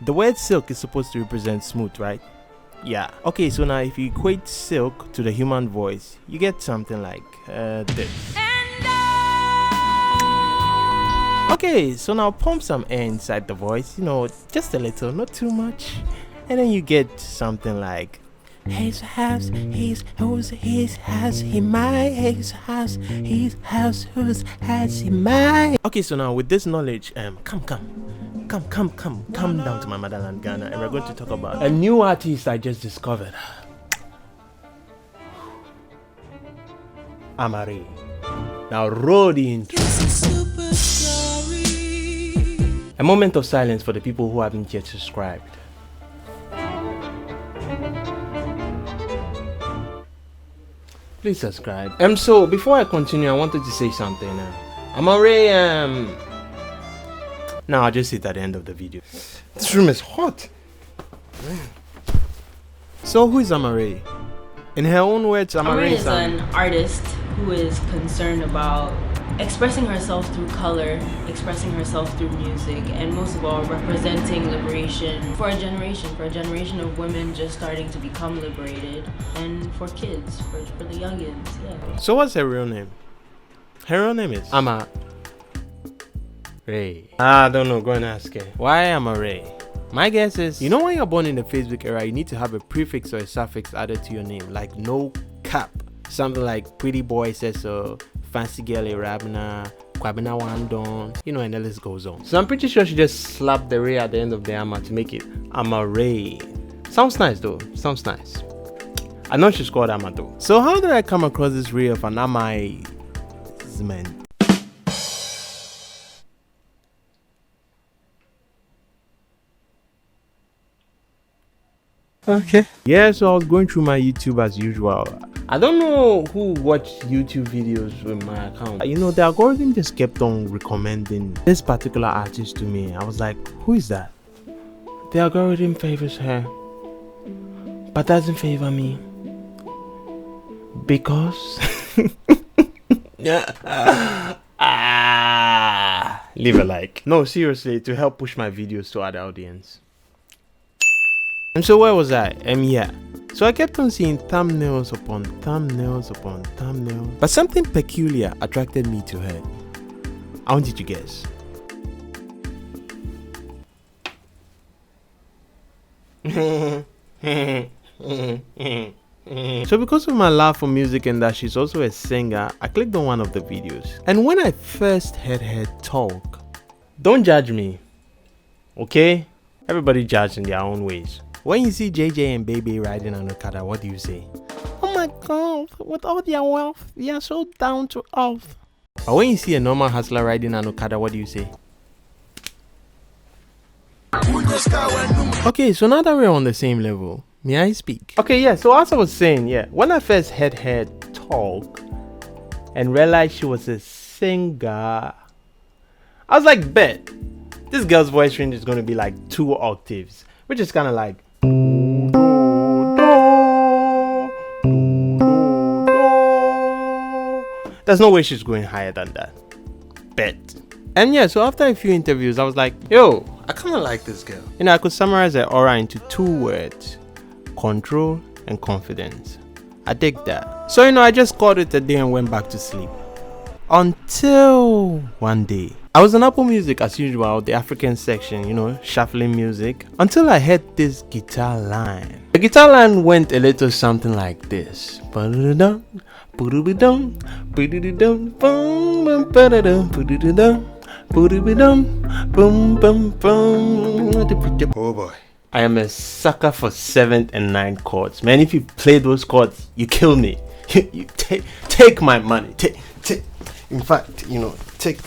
The word silk is supposed to represent smooth, right? Yeah. Okay, so now if you equate silk to the human voice, you get something like this. Okay, so now pump some air inside the voice, just a little, not too much. And then you get something like his house, his whose his house, he my his house, whose has he my. Okay, so now with this knowledge, come down to my motherland Ghana, and we're going to talk about a new artist I just discovered. Amaarae. Now roll the intro. A moment of silence for the people who haven't yet subscribed. Please subscribe. So before I continue, I wanted to say something. Amaarae, now I'll just sit at the end of the video. This room is hot. So who is Amaarae? In her own words, Amaarae is an artist who is concerned about expressing herself through color, expressing herself through music, and most of all representing liberation for a generation of women just starting to become liberated, and for kids, for the youngins. Yeah. So what's her real name? Her real name is Amaarae. I don't know, go and ask her. Why Amaarae? My guess is, when you're born in the Facebook era, you need to have a prefix or a suffix added to your name, like no cap. Something like pretty boy says so, fancy girl Irabna, Kwabena Wandon, and the list goes on. So I'm pretty sure she just slapped the Ray at the end of the Ama to make it Amaarae. Sounds nice though, sounds nice. I know she's called Ama though. So how did I come across this Ray of an Amaarae? Okay. Yeah, so I was going through my YouTube as usual. I don't know who watched YouTube videos with my account. The algorithm just kept on recommending this particular artist to me. I was like, who is that? The algorithm favors her, but doesn't favor me. Because... leave a like. No, seriously, to help push my videos to other audience. And so where was I? Yeah. So I kept on seeing thumbnails upon thumbnails upon thumbnails. But something peculiar attracted me to her. I want you to guess. So because of my love for music and that she's also a singer, I clicked on one of the videos. And when I first heard her talk, don't judge me, okay? Everybody judges in their own ways. When you see JJ and Baby riding on Okada, what do you say? Oh my God, with all their wealth, they are so down to earth. But when you see a normal hustler riding on Okada, what do you say? Okay, so now that we're on the same level, may I speak? Okay, yeah, so as I was saying, when I first heard her talk and realized she was a singer, I was like, bet, this girl's voice range is going to be like 2 octaves, which is kind of like there's no way she's going higher than that. Bet. And yeah, so after a few interviews, I was like, yo, I kind of like this girl. I could summarize her aura into 2 words: control and confidence. I dig that. So I just called it a day and went back to sleep. Until one day, I was on Apple Music as usual, the African section, shuffling music, until I heard this guitar line. The guitar line went a little something like this. Oh boy. I am a sucker for 7th and 9th chords. Man, if you play those chords, you kill me. You take my money. In fact, take.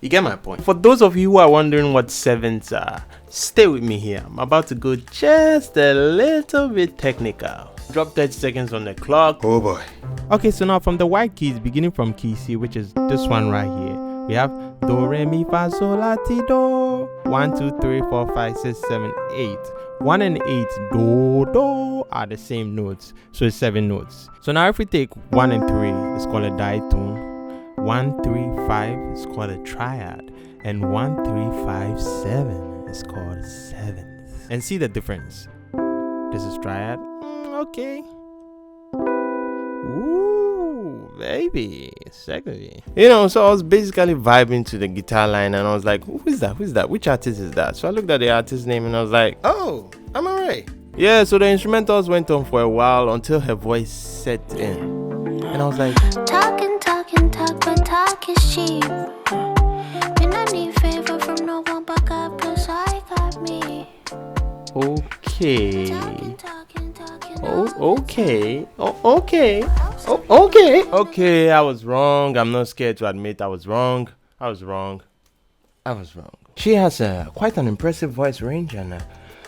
You get my point. For those of you who are wondering what 7ths are, stay with me here. I'm about to go just a little bit technical. Drop 30 seconds on the clock. Oh boy. Okay, so now from the white keys, beginning from key C, which is this one right here, we have Do, Re, Mi, Fa, Sol, La, Ti, Do. 1, 2, 3, 4, 5, 6, 7, 8. 1 and 8, Do are the same notes, so it's 7 notes. So now if we take 1 and 3, it's called a diatone. 1-3-5 is called a triad, and 1-3-5-7 is called seventh. And see the difference. This is triad. Okay. Ooh, baby, sexy. You know, so I was basically vibing to the guitar line, and I was like, who is that? Who is that? Which artist is that? So I looked at the artist name, and I was like, oh, Amaarae. Yeah, so the instrumentals went on for a while until her voice set in. And I was like, talk, but talk is cheap. And I need favor from no one but God, plus I got me. okay. Okay. Okay, I was wrong. I'm not scared to admit I was wrong. She has quite an impressive voice range and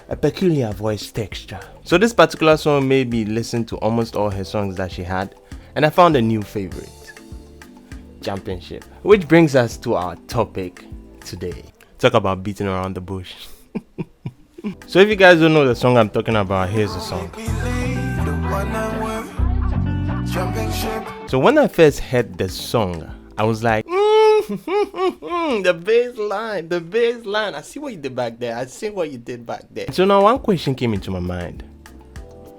a peculiar voice texture. So this particular song made me listen to almost all her songs that she had, and I found a new favorite, Championship. Which brings us to our topic today. Talk about beating around the bush. So if you guys don't know the song I'm talking about, here's the song. So when I first heard the song, I was like, the bass line. I see what you did back there. So now one question came into my mind.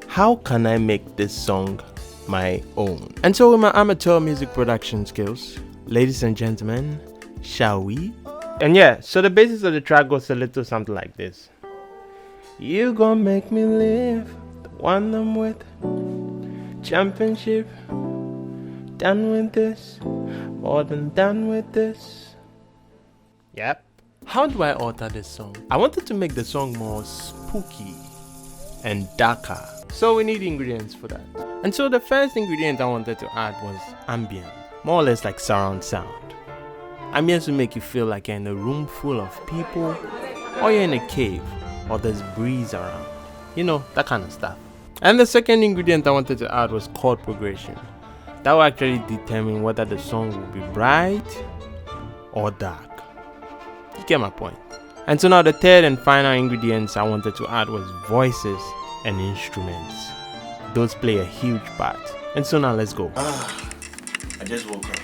How can I make this song my own? And so with my amateur music production skills, ladies and gentlemen, shall we? And yeah, so the basis of the track goes a little something like this. You gon' make me live, the one I'm with. Championship, done with this, more than done with this. Yep. How do I alter this song? I wanted to make the song more spooky and darker, so we need ingredients for that. And so the first ingredient I wanted to add was ambient, more or less like surround sound. Ambience will make you feel like you're in a room full of people, or you're in a cave, or there's breeze around. You know, that kind of stuff. And the second ingredient I wanted to add was chord progression. That will actually determine whether the song will be bright or dark. You get my point. And so now the third and final ingredients I wanted to add was voices and instruments. Those play a huge part. And so now let's go. I just woke up.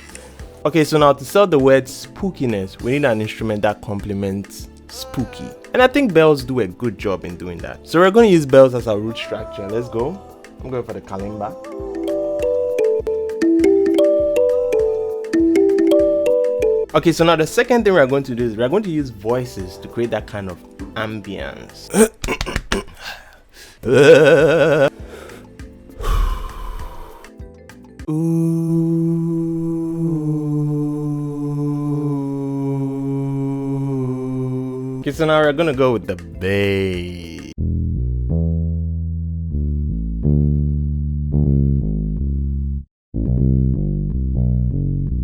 Okay, so now to sell the word spookiness, we need an instrument that complements spooky. And I think bells do a good job in doing that. So we're going to use bells as our root structure. Let's go. I'm going for the kalimba. Okay, so now the second thing we're going to do is we're going to use voices to create that kind of ambience. Okay, so now we're gonna go with the bass.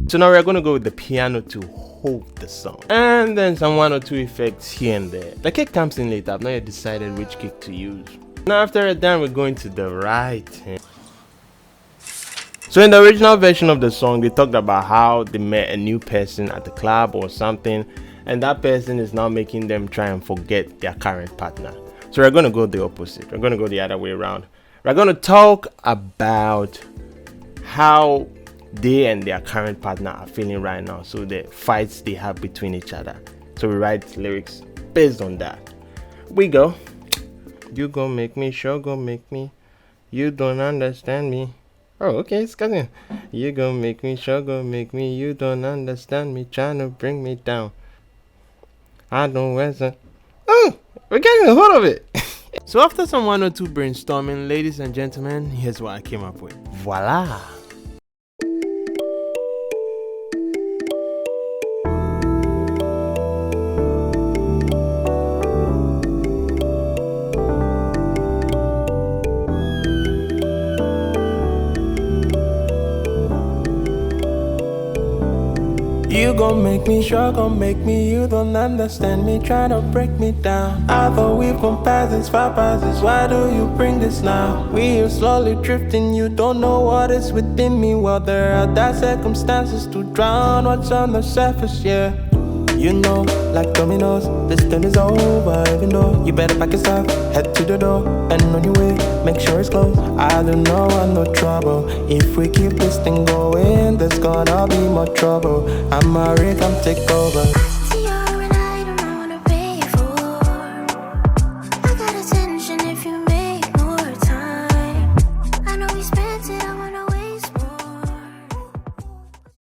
So now we're gonna go with the piano to hold the song. And then some 1 or 2 effects here and there. The kick comes in later. I've not yet decided which kick to use. Now after we're done, we're going to the right hand. So in the original version of the song, they talked about how they met a new person at the club or something, and that person is now making them try and forget their current partner. So we're going to go the opposite. We're going to go the other way around. We're going to talk about how they and their current partner are feeling right now. So the fights they have between each other. So we write lyrics based on that. We go. You gon' make me, sure gon' make me. You don't understand me. Oh, okay, it's coming. You gon' make me, sure gon' make me. You don't understand me, trying to bring me down. I don't wasn't. Oh, we're getting a hold of it. So after some 1 or 2 brainstorming, ladies and gentlemen, here's what I came up with. Voila. You gon' make me, sure gon' make me. You don't understand me, try to break me down. I thought we've gone past this, far past this. Why do you bring this now? We are slowly drifting, you don't know what is within me. Well, there are dark circumstances to drown what's on the surface, yeah. You know, like dominos, this thing is over. Even though you better pack yourself, head to the door, and on your way, make sure it's closed. I don't know, I'm no trouble. If we keep this thing going, there's gonna be more trouble. Amaarae, come take over.